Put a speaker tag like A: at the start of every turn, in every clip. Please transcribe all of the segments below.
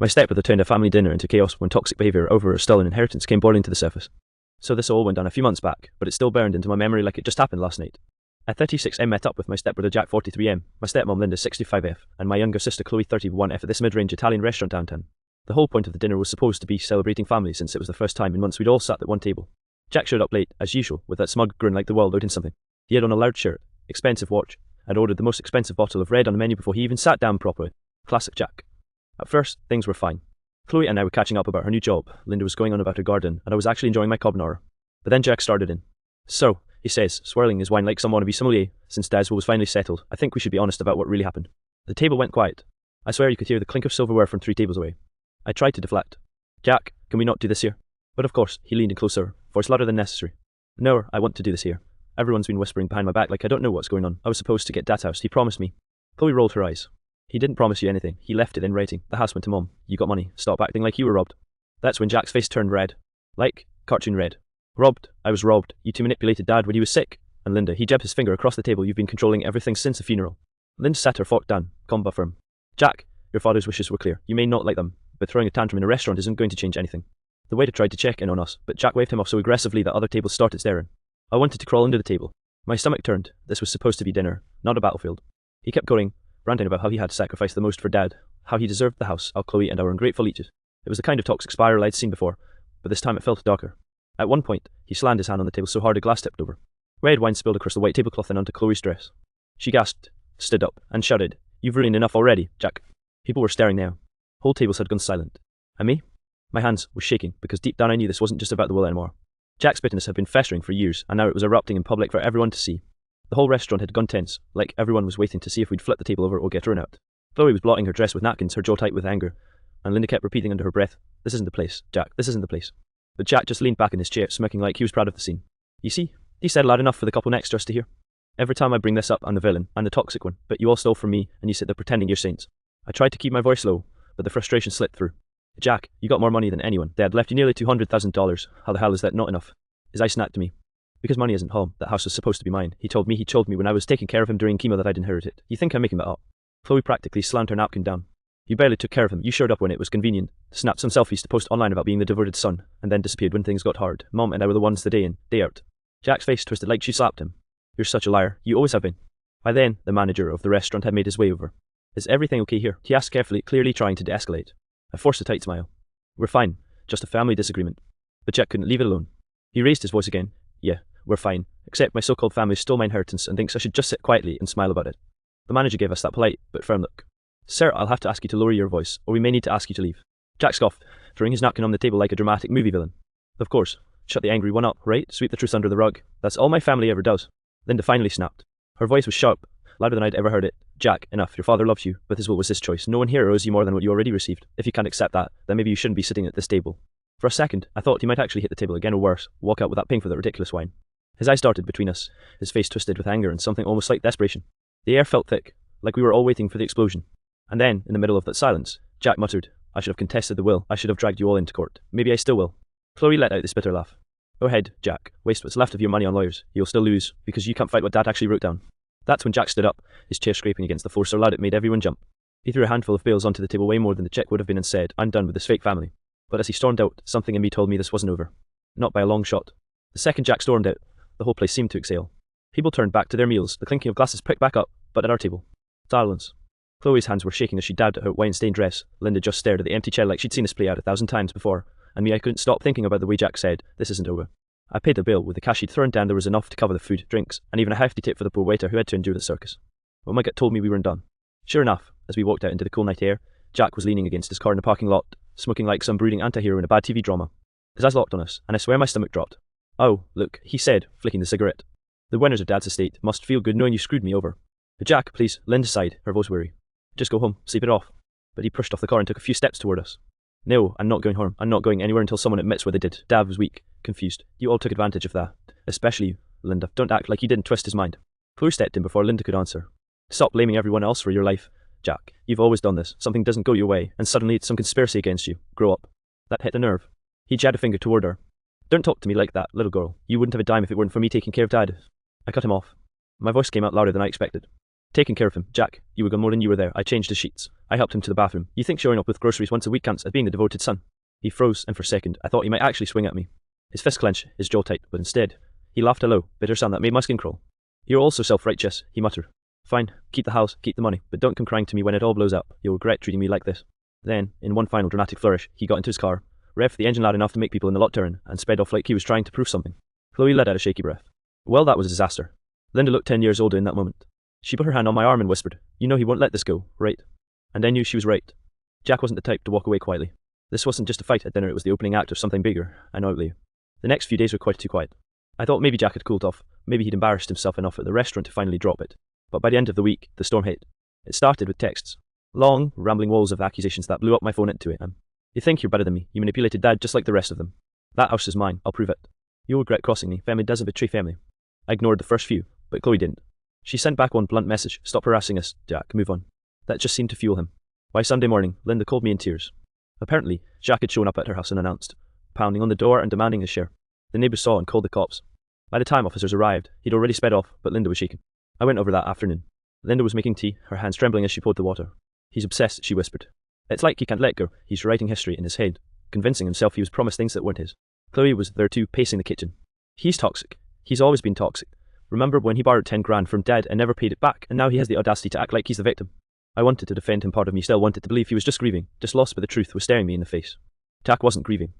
A: My stepbrother turned a family dinner into chaos when toxic behaviour over a stolen inheritance came boiling to the surface. So this all went down a few months back, but it still burned into my memory like it just happened last night. At 36, I met up with my stepbrother Jack 43M, my stepmom Linda 65F, and my younger sister Chloe 31F at this mid-range Italian restaurant downtown. The whole point of the dinner was supposed to be celebrating family since it was the first time in months we'd all sat at one table. Jack showed up late, as usual, with that smug grin like the world owed him something. He had on a loud shirt, expensive watch, and ordered the most expensive bottle of red on the menu before he even sat down properly. Classic Jack. At first, things were fine. Chloe and I were catching up about her new job, Linda was going on about her garden, and I was actually enjoying my carbonara. But then Jack started in. "So," he says, swirling his wine like some wannabe sommelier, since Deswo was finally settled, "I think we should be honest about what really happened." The table went quiet. I swear you could hear the clink of silverware from 3 tables away. I tried to deflect. "Jack, can we not do this here?" But of course, he leaned in closer, voice louder than necessary. "No, I want to do this here. Everyone's been whispering behind my back like I don't know what's going on. I was supposed to get that house, he promised me." Chloe rolled her eyes. "He didn't promise you anything, he left it in writing. The house went to Mom. You got money. Stop acting like you were robbed." That's when Jack's face turned red. Like, cartoon red. "Robbed? I was robbed. You two manipulated Dad when he was sick." And Linda, he jabbed his finger across the table, "You've been controlling everything since the funeral." Linda sat her fork down, calm but firm. "Jack, your father's wishes were clear. You may not like them, but throwing a tantrum in a restaurant isn't going to change anything." The waiter tried to check in on us, but Jack waved him off so aggressively that other tables started staring. I wanted to crawl under the table. My stomach turned. This was supposed to be dinner, not a battlefield. He kept going, ranting about how he had sacrificed the most for Dad, how he deserved the house, how Chloe and our ungrateful leeches. It was the kind of toxic spiral I'd seen before, but this time it felt darker. At one point, he slammed his hand on the table so hard a glass tipped over. Red wine spilled across the white tablecloth and onto Chloe's dress. She gasped, stood up, and shouted, "You've ruined enough already, Jack." People were staring now. Whole tables had gone silent. And me? My hands were shaking, because deep down I knew this wasn't just about the will anymore. Jack's bitterness had been festering for years, and now it was erupting in public for everyone to see. The whole restaurant had gone tense, like everyone was waiting to see if we'd flip the table over or get thrown out. Chloe was blotting her dress with napkins, her jaw tight with anger, and Linda kept repeating under her breath, "This isn't the place, Jack, this isn't the place." But Jack just leaned back in his chair, smirking like he was proud of the scene. "You see," he said loud enough for the couple next to us to hear. "Every time I bring this up, I'm the villain, I'm the toxic one, but you all stole from me, and you sit there pretending you're saints." I tried to keep my voice low, but the frustration slipped through. "Jack, you got more money than anyone. They had left you nearly $200,000. How the hell is that not enough?" His eyes snapped to me. "Because money isn't home. That house was supposed to be mine. He told me when I was taking care of him during chemo that I'd inherit it. You think I'm making that up?" Chloe practically slammed her napkin down. "You barely took care of him. You showed up when it was convenient, snapped some selfies to post online about being the devoted son, and then disappeared when things got hard. Mom and I were the ones the day in, day out." Jack's face twisted like she slapped him. "You're such a liar. You always have been." By then, the manager of the restaurant had made his way over. "Is everything okay here?" he asked carefully, clearly trying to de-escalate. I forced a tight smile. "We're fine. Just a family disagreement." But Jack couldn't leave it alone. He raised his voice again. "Yeah, we're fine. Except my so-called family stole my inheritance and thinks I should just sit quietly and smile about it." The manager gave us that polite but firm look. "Sir, I'll have to ask you to lower your voice, or we may need to ask you to leave." Jack scoffed, throwing his napkin on the table like a dramatic movie villain. "Of course. Shut the angry one up, right? Sweep the truth under the rug. That's all my family ever does." Linda finally snapped. Her voice was sharp, louder than I'd ever heard it. "Jack, enough. Your father loves you, but his will was his choice. No one here owes you more than what you already received. If you can't accept that, then maybe you shouldn't be sitting at this table." For a second, I thought he might actually hit the table again or worse, walk out without paying for that ridiculous wine. His eyes darted between us, his face twisted with anger and something almost like desperation. The air felt thick, like we were all waiting for the explosion. And then, in the middle of that silence, Jack muttered, "I should have contested the will. I should have dragged you all into court. Maybe I still will." Chloe let out this bitter laugh. "Go ahead, Jack. Waste what's left of your money on lawyers. You'll still lose, because you can't fight what Dad actually wrote down." That's when Jack stood up, his chair scraping against the floor so loud it made everyone jump. He threw a handful of bills onto the table, way more than the check would have been, and said, "I'm done with this fake family." But as he stormed out, something in me told me this wasn't over. Not by a long shot. The second Jack stormed out, the whole place seemed to exhale. People turned back to their meals, the clinking of glasses picked back up, but at our table. Silence. Chloe's hands were shaking as she dabbed at her wine-stained dress. Linda just stared at the empty chair like she'd seen this play out 1,000 times before, and me, I couldn't stop thinking about the way Jack said, "This isn't over." I paid the bill. With the cash he'd thrown down, there was enough to cover the food, drinks, and even a hefty tip for the poor waiter who had to endure the circus. But my gut told me we weren't done. Sure enough, as we walked out into the cool night air, Jack was leaning against his car in the parking lot, smoking like some brooding anti-hero in a bad TV drama. His eyes locked on us, and I swear my stomach dropped. "Oh, look," he said, flicking the cigarette. "The winners of Dad's estate must feel good knowing you screwed me over." "Jack, please," Linda sighed, her voice weary. "Just go home, sleep it off." But he pushed off the car and took a few steps toward us. "No, I'm not going home. I'm not going anywhere until someone admits what they did." Dad was weak, confused. "You all took advantage of that. Especially you, Linda. Don't act like you didn't twist his mind." Chloe stepped in before Linda could answer. "Stop blaming everyone else for your life, Jack. You've always done this. Something doesn't go your way, and suddenly it's some conspiracy against you. Grow up." That hit a nerve. He jabbed a finger toward her. "Don't talk to me like that, little girl. You wouldn't have a dime if it weren't for me taking care of Dad." I cut him off. My voice came out louder than I expected. Taking care of him, Jack, you were gone more than you were there. I changed his sheets. I helped him to the bathroom. You think showing up with groceries once a week counts as being the devoted son? He froze, and for a second, I thought he might actually swing at me. His fist clenched, his jaw tight, but instead, he laughed a low, bitter sound that made my skin crawl. You're all so self-righteous, he muttered. Fine, keep the house, keep the money, but don't come crying to me when it all blows up. You'll regret treating me like this. Then, in one final dramatic flourish, he got into his car, revved the engine loud enough to make people in the lot turn, and sped off like he was trying to prove something. Chloe let out a shaky breath. Well, that was a disaster. Linda looked 10 years older in that moment. She put her hand on my arm and whispered, You know he won't let this go, right? And I knew she was right. Jack wasn't the type to walk away quietly. This wasn't just a fight at dinner, it was the opening act of something bigger, and outlier. The next few days were quite too quiet. I thought maybe Jack had cooled off, maybe he'd embarrassed himself enough at the restaurant to finally drop it. But by the end of the week, the storm hit. It started with texts. Long, rambling walls of accusations that blew up my phone into it. You think you're better than me, you manipulated Dad just like the rest of them. That house is mine, I'll prove it. You'll regret crossing me, family doesn't betray family. I ignored the first few, but Chloe didn't. She sent back one blunt message, Stop harassing us, Jack, move on. That just seemed to fuel him. By Sunday morning, Linda called me in tears. Apparently, Jack had shown up at her house unannounced, pounding on the door and demanding his share. The neighbours saw and called the cops. By the time officers arrived, he'd already sped off, but Linda was shaken. I went over that afternoon. Linda was making tea, her hands trembling as she poured the water. He's obsessed, she whispered. It's like he can't let go. He's writing history in his head, convincing himself he was promised things that weren't his. Chloe was there too, pacing the kitchen. He's toxic. He's always been toxic. Remember when he borrowed 10 grand from Dad and never paid it back, and now he has the audacity to act like he's the victim? I wanted to defend him, part of me still wanted to believe he was just grieving, just lost, but the truth was staring me in the face. Jack wasn't grieving.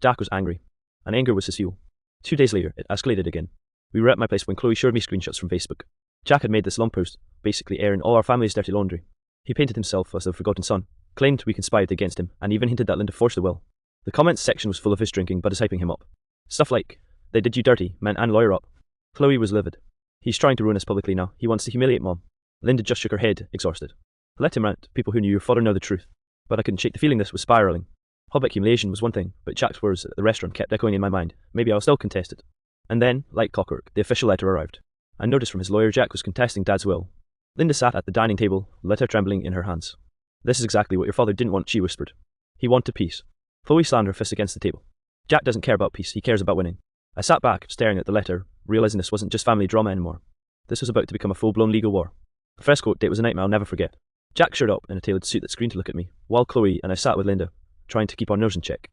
A: Jack was angry. And anger was his fuel. 2 days later, it escalated again. We were at my place when Chloe showed me screenshots from Facebook. Jack had made this long post, basically airing all our family's dirty laundry. He painted himself as the forgotten son, claimed we conspired against him, and even hinted that Linda forced the will. The comments section was full of his drinking, but is hyping him up. Stuff like, they did you dirty, man and lawyer up. Chloe was livid. He's trying to ruin us publicly now. He wants to humiliate Mom. Linda just shook her head, exhausted. Let him rant. People who knew your father know the truth. But I couldn't shake the feeling this was spiralling. Public humiliation was one thing, but Jack's words at the restaurant kept echoing in my mind. Maybe I'll still contest it. And then, like clockwork, the official letter arrived. I noticed from his lawyer Jack was contesting Dad's will. Linda sat at the dining table, letter trembling in her hands. This is exactly what your father didn't want, she whispered. He wanted peace. Chloe slammed her fist against the table. Jack doesn't care about peace, he cares about winning. I sat back, staring at the letter, realizing this wasn't just family drama anymore. This was about to become a full-blown legal war. The first court date was a nightmare I'll never forget. Jack showed up in a tailored suit that screamed to look at me, while Chloe and I sat with Linda, trying to keep our nerves in check.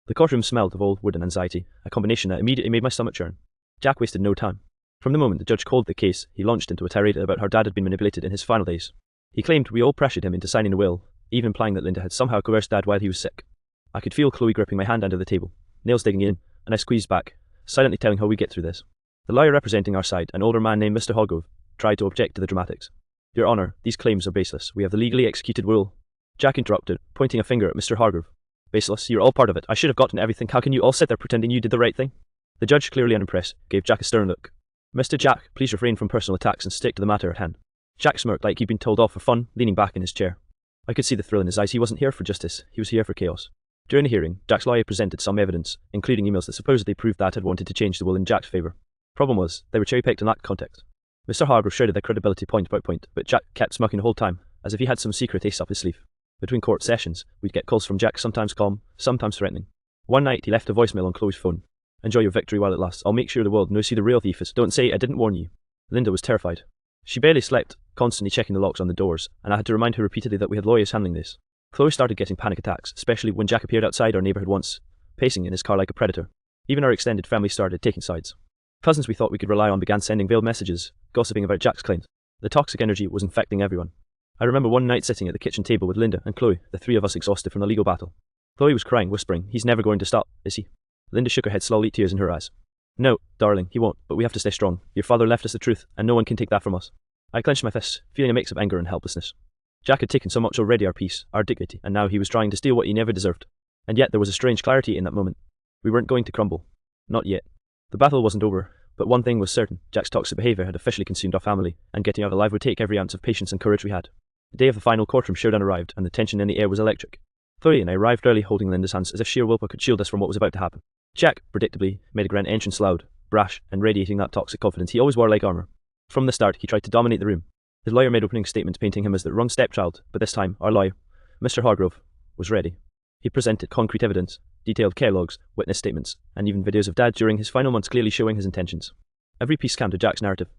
A: The courtroom smelled of old wood and anxiety, a combination that immediately made my stomach churn. Jack wasted no time. From the moment the judge called the case, he launched into a tirade about how Dad had been manipulated in his final days. He claimed we all pressured him into signing a will, even implying that Linda had somehow coerced Dad while he was sick. I could feel Chloe gripping my hand under the table, nails digging in, and I squeezed back, silently telling how we get through this. The lawyer representing our side, an older man named Mr. Hargrove, tried to object to the dramatics. Your Honour, these claims are baseless. We have the legally executed will. Jack interrupted, pointing a finger at Mr. Hargrove. Baseless, you're all part of it. I should have gotten everything. How can you all sit there pretending you did the right thing? The judge, clearly unimpressed, gave Jack a stern look. Mr. Jack, please refrain from personal attacks and stick to the matter at hand. Jack smirked like he'd been told off for fun, leaning back in his chair. I could see the thrill in his eyes. He wasn't here for justice. He was here for chaos. During the hearing, Jack's lawyer presented some evidence, including emails that supposedly proved Dad had wanted to change the will in Jack's favour. Problem was, they were cherry-picked and lacked context. Mr. Hargrove shredded their credibility point by point, but Jack kept smirking the whole time, as if he had some secret ace up his sleeve. Between court sessions, we'd get calls from Jack, sometimes calm, sometimes threatening. One night, he left a voicemail on Chloe's phone. Enjoy your victory while it lasts. I'll make sure the world knows who the real thief is. Don't say I didn't warn you. Linda was terrified. She barely slept, constantly checking the locks on the doors, and I had to remind her repeatedly that we had lawyers handling this. Chloe started getting panic attacks, especially when Jack appeared outside our neighbourhood once, pacing in his car like a predator. Even our extended family started taking sides. Cousins we thought we could rely on began sending veiled messages, gossiping about Jack's claims. The toxic energy was infecting everyone. I remember one night sitting at the kitchen table with Linda and Chloe, the three of us exhausted from the legal battle. Chloe was crying, whispering, He's never going to stop, is he? Linda shook her head slowly, tears in her eyes. No, darling, he won't, but we have to stay strong. Your father left us the truth, and no one can take that from us. I clenched my fists, feeling a mix of anger and helplessness. Jack had taken so much already, our peace, our dignity, and now he was trying to steal what he never deserved. And yet there was a strange clarity in that moment. We weren't going to crumble. Not yet. The battle wasn't over, but one thing was certain. Jack's toxic behaviour had officially consumed our family, and getting out alive would take every ounce of patience and courage we had. The day of the final courtroom showdown arrived, and the tension in the air was electric. Chloe and I arrived early, holding Linda's hands as if sheer willpower could shield us from what was about to happen. Jack, predictably, made a grand entrance loud, brash, and radiating that toxic confidence he always wore like armour. From the start, he tried to dominate the room. His lawyer made opening statements painting him as the wrong stepchild, but this time, our lawyer, Mr. Hargrove, was ready. He presented concrete evidence, detailed care logs, witness statements, and even videos of Dad during his final months clearly showing his intentions. Every piece countered Jack's narrative.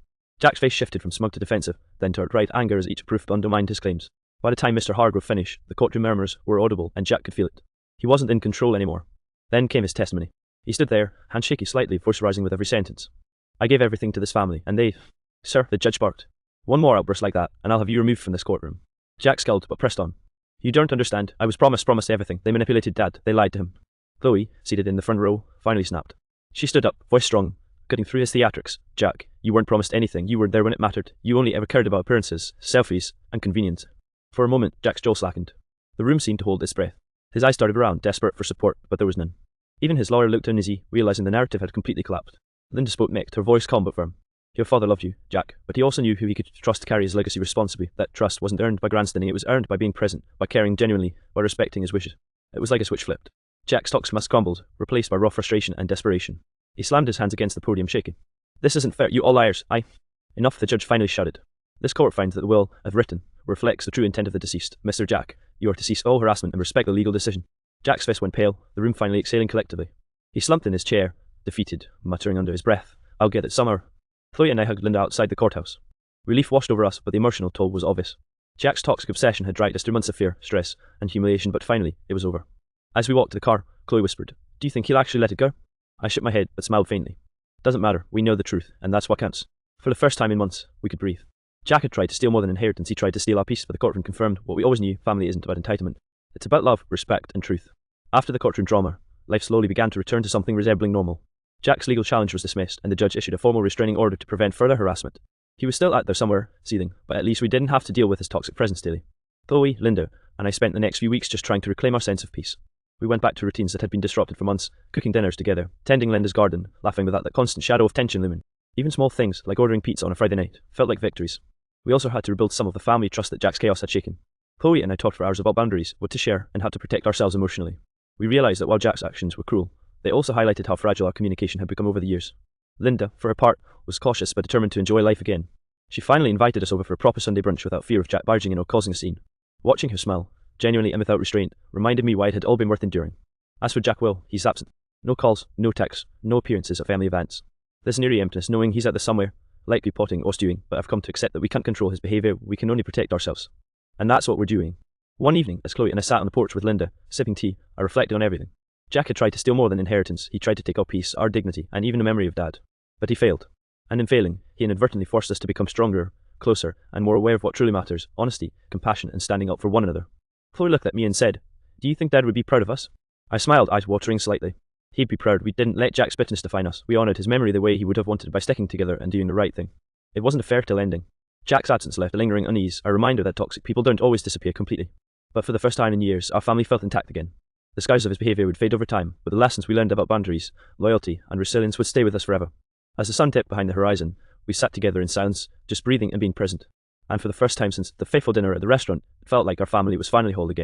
A: Jack's face shifted from smug to defensive, then to outright anger as each proof undermined his claims. By the time Mr. Hargrove finished, the courtroom murmurs were audible and Jack could feel it. He wasn't in control anymore. Then came his testimony. He stood there, hand shaky slightly, voice rising with every sentence. I gave everything to this family, and they… Sir, the judge barked. One more outburst like that, and I'll have you removed from this courtroom. Jack scowled, but pressed on. You don't understand. I was promised everything. They manipulated Dad. They lied to him. Chloe, seated in the front row, finally snapped. She stood up, voice strong, cutting through his theatrics. Jack, you weren't promised anything. You weren't there when it mattered. You only ever cared about appearances, selfies, and convenience. For a moment, Jack's jaw slackened. The room seemed to hold its breath. His eyes darted around, desperate for support, but there was none. Even his lawyer looked uneasy, realizing the narrative had completely collapsed. Linda spoke next, her voice calm but firm. Your father loved you, Jack, but he also knew who he could trust to carry his legacy responsibly. That trust wasn't earned by grandstanding, it was earned by being present, by caring genuinely, by respecting his wishes. It was like a switch flipped. Jack's toxic mask crumbled, replaced by raw frustration and desperation. He slammed his hands against the podium, shaking. This isn't fair, you all liars, Enough, the judge finally shouted. This court finds that the will, as written, reflects the true intent of the deceased. Mr. Jack, you are to cease all harassment and respect the legal decision. Jack's face went pale, the room finally exhaling collectively. He slumped in his chair, defeated, muttering under his breath, I'll get it somehow. Chloe and I hugged Linda outside the courthouse. Relief washed over us, but the emotional toll was obvious. Jack's toxic obsession had dragged us through months of fear, stress, and humiliation, but finally, it was over. As we walked to the car, Chloe whispered, Do you think he'll actually let it go? I shook my head, but smiled faintly. Doesn't matter, we know the truth, and that's what counts. For the first time in months, we could breathe. Jack had tried to steal more than inheritance, he tried to steal our peace, but the courtroom confirmed what we always knew: family isn't about entitlement. It's about love, respect, and truth. After the courtroom drama, life slowly began to return to something resembling normal. Jack's legal challenge was dismissed, and the judge issued a formal restraining order to prevent further harassment. He was still out there somewhere, seething, but at least we didn't have to deal with his toxic presence daily. Chloe, Linda, and I spent the next few weeks just trying to reclaim our sense of peace. We went back to routines that had been disrupted for months, cooking dinners together, tending Linda's garden, laughing without that constant shadow of tension looming. Even small things, like ordering pizza on a Friday night, felt like victories. We also had to rebuild some of the family trust that Jack's chaos had shaken. Chloe and I talked for hours about boundaries, what to share, and how to protect ourselves emotionally. We realized that while Jack's actions were cruel, they also highlighted how fragile our communication had become over the years. Linda, for her part, was cautious but determined to enjoy life again. She finally invited us over for a proper Sunday brunch without fear of Jack barging in or causing a scene. Watching her smile, genuinely and without restraint, reminded me why it had all been worth enduring. As for Jack Will, he's absent. No calls, no texts, no appearances at family events. This an eerie emptiness, knowing he's out there somewhere, likely potting or stewing, but I've come to accept that we can't control his behaviour, we can only protect ourselves. And that's what we're doing. One evening, as Chloe and I sat on the porch with Linda, sipping tea, I reflected on everything. Jack had tried to steal more than inheritance, he tried to take our peace, our dignity, and even a memory of Dad. But he failed. And in failing, he inadvertently forced us to become stronger, closer, and more aware of what truly matters: honesty, compassion, and standing up for one another. Chloe looked at me and said, Do you think Dad would be proud of us? I smiled, eyes watering slightly. He'd be proud. We didn't let Jack's bitterness define us. We honoured his memory the way he would have wanted by sticking together and doing the right thing. It wasn't a fairy tale ending. Jack's absence left a lingering unease, a reminder that toxic people don't always disappear completely. But for the first time in years, our family felt intact again. The scars of his behaviour would fade over time, but the lessons we learned about boundaries, loyalty, and resilience would stay with us forever. As the sun dipped behind the horizon, we sat together in silence, just breathing and being present. And for the first time since the fateful dinner at the restaurant, it felt like our family was finally whole again.